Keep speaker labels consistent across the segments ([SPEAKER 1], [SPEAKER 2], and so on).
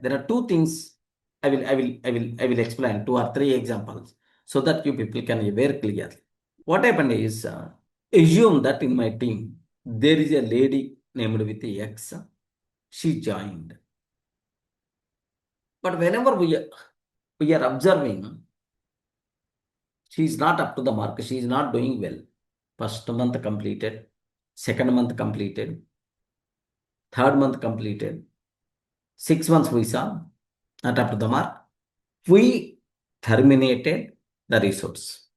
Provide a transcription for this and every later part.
[SPEAKER 1] there are two things I will explain 2 or 3 examples so that you people can be very clearly. What happened is, assume that in my team, there is a lady named with X. She joined. But whenever we are observing, she is not up to the mark. She is not doing well. First month completed, second month completed, third month completed, 6 months we saw, not up to the mark. We terminated the resource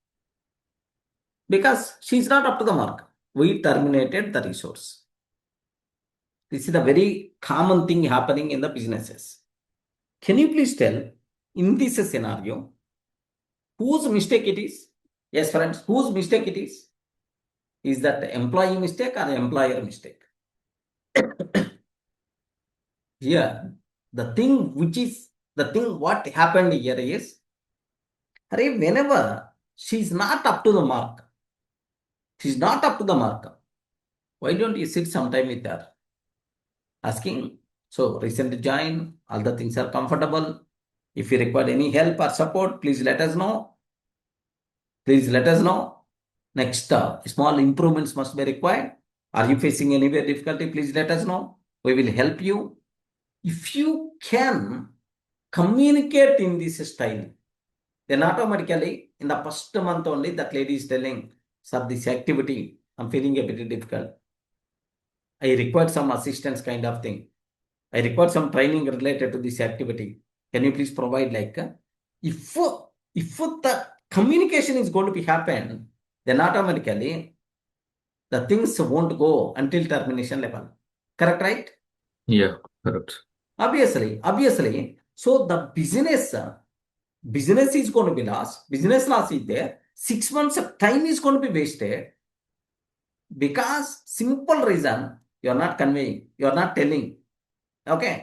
[SPEAKER 1] because she is not up to the mark. We terminated the resource. This is a very common thing happening in the businesses. Can you please tell, in this scenario, whose mistake it is? Yes, friends, whose mistake it is? Is that employee mistake or employer mistake? Here, the thing what happened here is, whenever she's not up to the mark, why don't you sit sometime with her? Asking, so recently joined, all the things are comfortable. If you require any help or support, please let us know. Next, small improvements must be required. Are you facing any difficulty? Please let us know. We will help you. If you can communicate in this style, then automatically in the first month only that lady is telling, sir, this activity, I'm feeling a bit difficult. I require some assistance kind of thing. I require some training related to this activity. Can you please provide if the communication is going to be happen, then automatically the things won't go until termination level. Correct, right?
[SPEAKER 2] Yeah, correct.
[SPEAKER 1] Obviously. So the business is going to be lost. Business loss is there. 6 months of time is going to be wasted because simple reason you are not conveying, you are not telling. Okay.